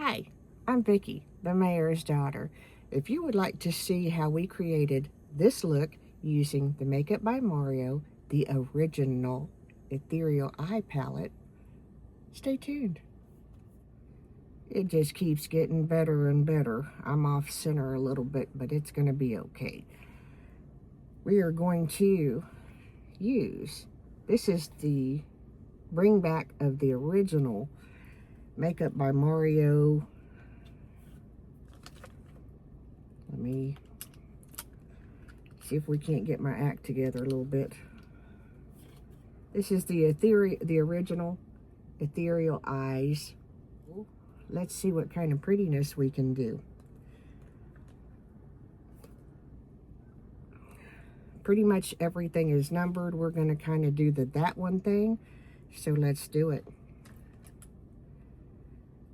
Hi, I'm Vicky, the mayor's daughter. If you would like to see how we created this look using the Makeup by Mario, the original Ethereal Eye Palette, stay tuned. It just keeps getting better and better. I'm off center a little bit, but it's going to be okay. We are going to use, this is the bring back of the original Makeup by Mario. Let me see if we can't get my act together a little bit. This is the original Ethereal Eyes. Let's see what kind of prettiness we can do. Pretty much everything is numbered. We're going to kind of do that one thing. So let's do it.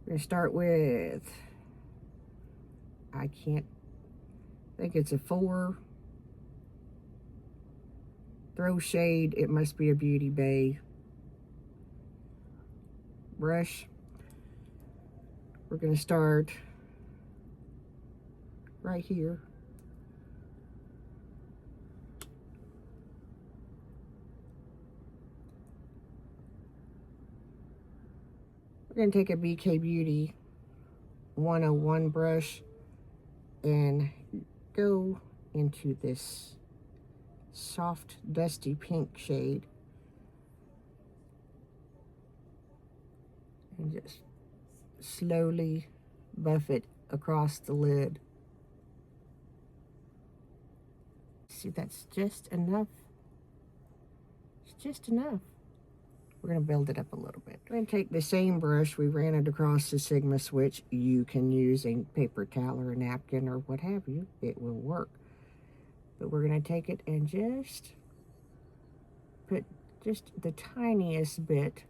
We're going to start with, I think it's a 4. Throw shade. It must be a Beauty Bay brush. We're going to start right here. We're going to take a BK Beauty 101 brush and go into this soft, dusty pink shade. And just slowly buff it across the lid. See, that's just enough. It's just enough. We're going to build it up a little bit. We're going to take the same brush. We ran it across the Sigma switch. You can use a paper towel or a napkin or what have you. It will work. But we're going to take it and just put just the tiniest bit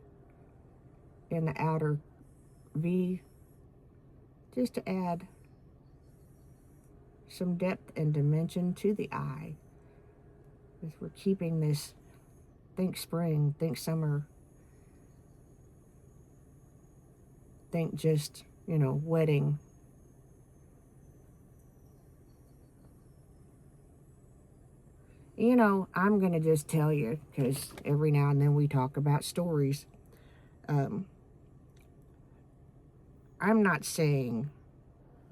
in the outer V, just to add some depth and dimension to the eye. As we're keeping this, think spring, think summer, think just, wedding. I'm going to just tell you, because every now and then we talk about stories. I'm not saying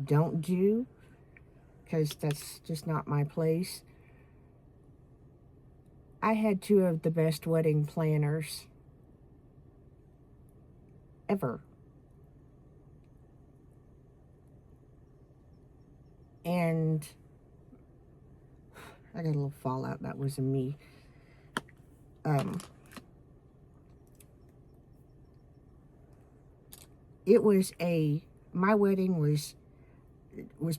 don't do, because that's just not my place. I had 2 of the best wedding planners ever. And I got a little fallout. That wasn't me. My wedding was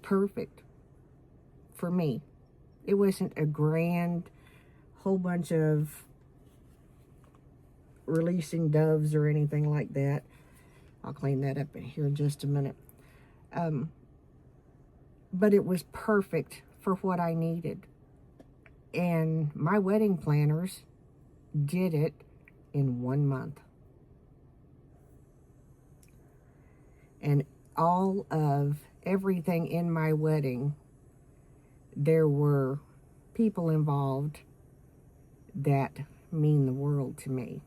perfect for me. It wasn't a grand whole bunch of releasing doves or anything like that. I'll clean that up here in just a minute. But it was perfect for what I needed. And my wedding planners did it in 1 month. And all of everything in my wedding, there were people involved that mean the world to me.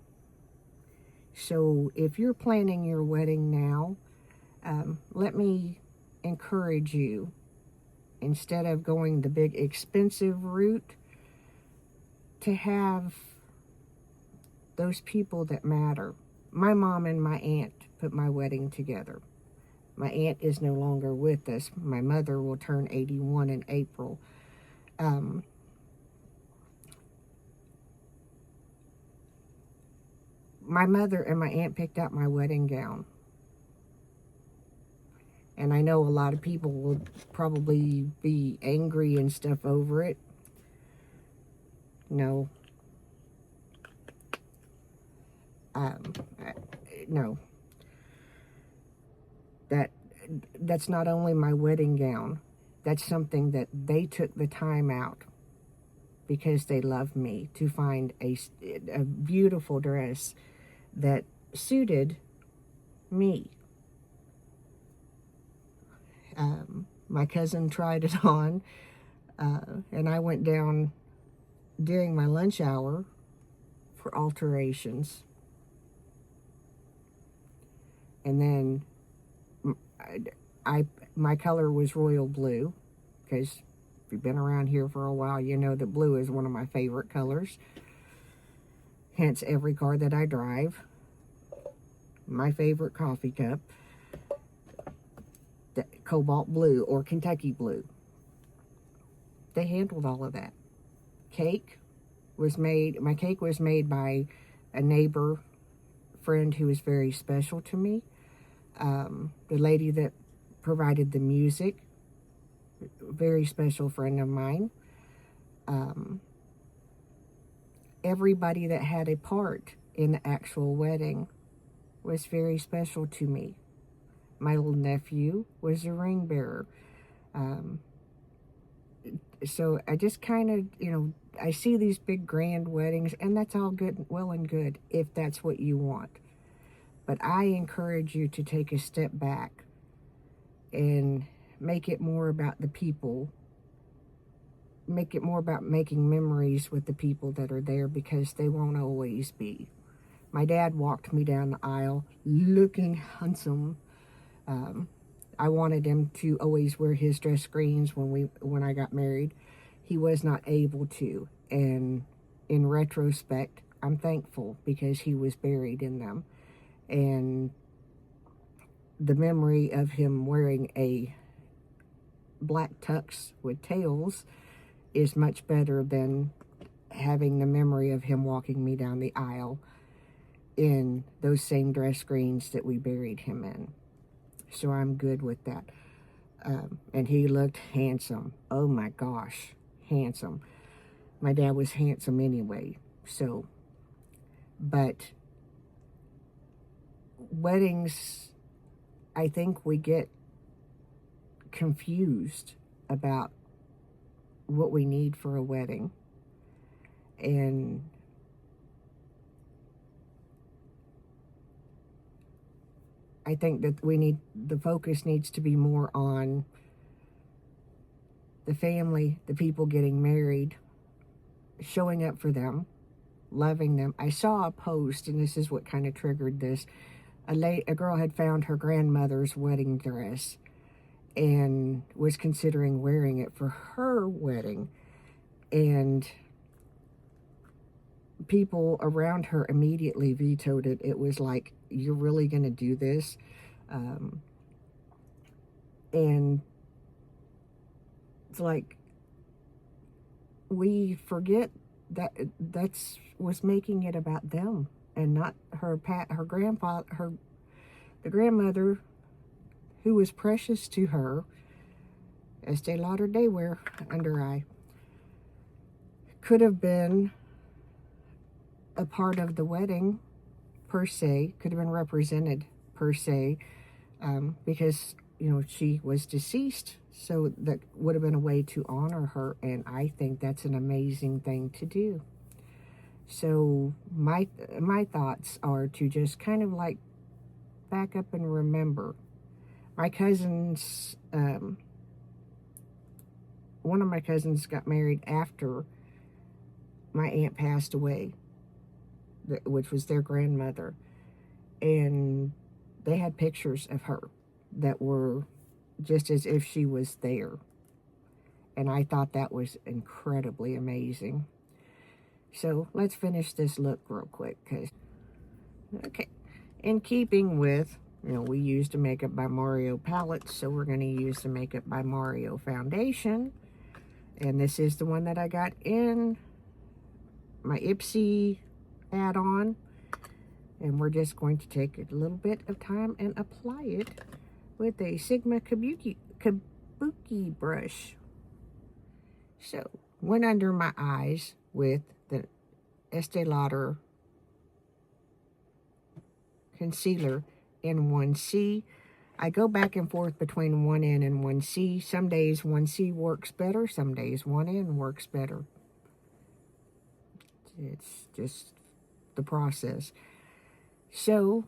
So if you're planning your wedding now, let me encourage you, instead of going the big expensive route, to have those people that matter. My mom and my aunt put my wedding together. My aunt is no longer with us. My mother will turn 81 in April. My mother and my aunt picked out my wedding gown. And I know a lot of people will probably be angry and stuff over it. No. No. That's not only my wedding gown. That's something that they took the time out, because they love me, to find a beautiful dress that suited me. My cousin tried it on, and I went down during my lunch hour for alterations. And then my color was royal blue, because if you've been around here for a while, you know that blue is one of my favorite colors. Hence every car that I drive. My favorite coffee cup, the cobalt blue or Kentucky blue. They handled all of that. My cake was made by a neighbor friend who was very special to me. The lady that provided the music, very special friend of mine. Everybody that had a part in the actual wedding was very special to me. My little nephew was a ring bearer. So I just kind of, I see these big grand weddings, and that's all good, well and good, if that's what you want. But I encourage you to take a step back and make it more about the people. Make it more about making memories with the people that are there, because they won't always be. My dad walked me down the aisle looking handsome. I wanted him to always wear his dress greens when I got married. He was not able to, and in retrospect, I'm thankful, because he was buried in them. And the memory of him wearing a black tux with tails is much better than having the memory of him walking me down the aisle in those same dress greens that we buried him in. So I'm good with that. And he looked handsome. Oh my gosh, handsome. My dad was handsome anyway. So, but weddings, I think we get confused about what we need for a wedding. And I think that the focus needs to be more on the family, the people getting married, showing up for them, loving them. I saw a post, and this is what kind of triggered this. A girl had found her grandmother's wedding dress and was considering wearing it for her wedding. And people around her immediately vetoed it. It was like, you're really going to do this? And it's like, we forget that was making it about them, and not her grandfather, the grandmother who was precious to her. Estee Lauder Daywear under eye could have been a part of the wedding per se, could have been represented per se, because she was deceased, so that would have been a way to honor her, and I think that's an amazing thing to do. So my thoughts are to just kind of like back up and remember. My cousins, one of my cousins got married after my aunt passed away, which was their grandmother, and they had pictures of her that were just as if she was there, and I thought that was incredibly amazing. So let's finish this look real quick, okay, in keeping with, we used a Makeup by Mario palette, so we're going to use the Makeup by Mario foundation, and this is the one that I got in my Ipsy add-on, and we're just going to take a little bit of time and apply it with a Sigma Kabuki brush. So, went under my eyes with the Estee Lauder concealer in 1C. I go back and forth between 1N and 1C. Some days 1C works better, some days 1N works better. It's just the process. So,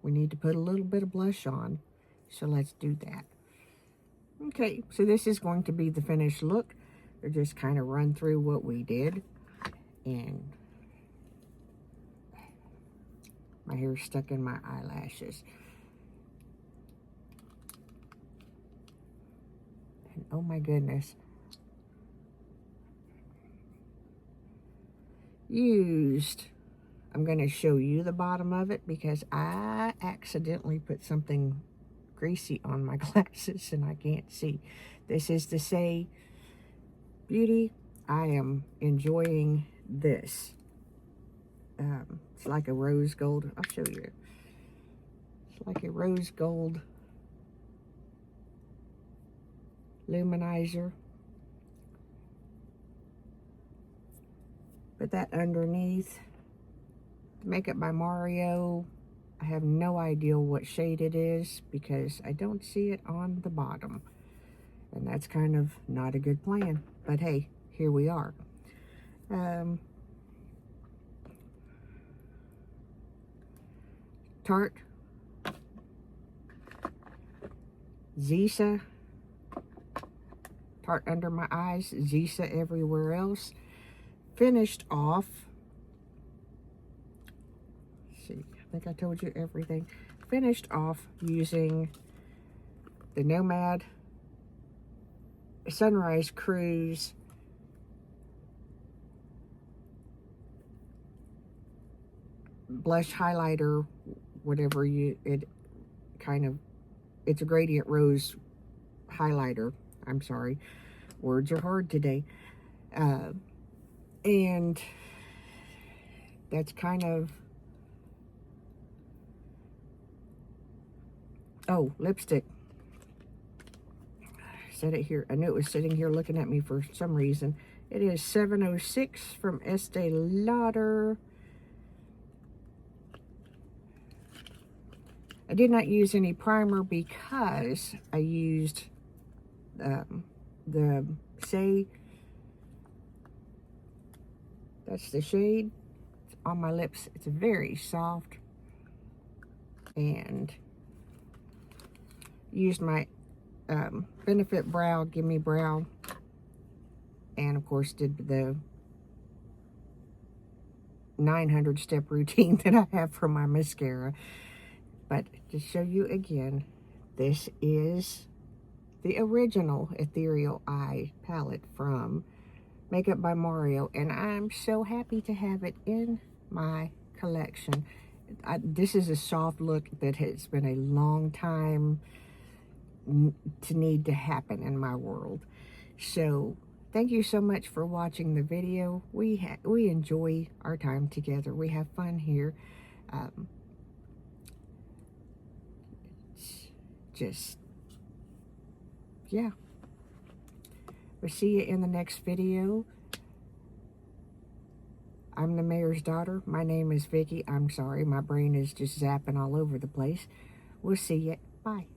we need to put a little bit of blush on. So let's do that. Okay, so this is going to be the finished look. We'll just kind of run through what we did. And my hair's stuck in my eyelashes. And oh my goodness. I'm going to show you the bottom of it because I accidentally put something greasy on my glasses and I can't see. This is the Saie Beauty. I am enjoying this. It's like a rose gold. I'll show you. It's like a rose gold luminizer. Put that underneath. Makeup by Mario. I have no idea what shade it is because I don't see it on the bottom. And that's kind of not a good plan. But hey, here we are. Tarte. Zisa. Tarte under my eyes. Zisa everywhere else. Finished off. Let's see, I think I told you everything. Finished off using the Nomad Sunrise Cruise blush highlighter, whatever it's a gradient rose highlighter. I'm sorry, words are hard today. And that's kind of, oh, lipstick. I said it here. I knew it was sitting here looking at me for some reason. It is 706 from Estee Lauder. I did not use any primer because I used the Saie. That's the shade. It's on my lips. It's very soft. And used my Benefit Brow, Gimme Brow. And of course did the 900 step routine that I have for my mascara. But to show you again, this is the original Ethereal Eye palette from Makeup by Mario, and I'm so happy to have it in my collection. This is a soft look that has been a long time to need to happen in my world. So thank you so much for watching the video. We enjoy our time together. We have fun here. Yeah. We'll see you in the next video. I'm the mayor's daughter. My name is Vicki. I'm sorry, my brain is just zapping all over the place. We'll see you. Bye.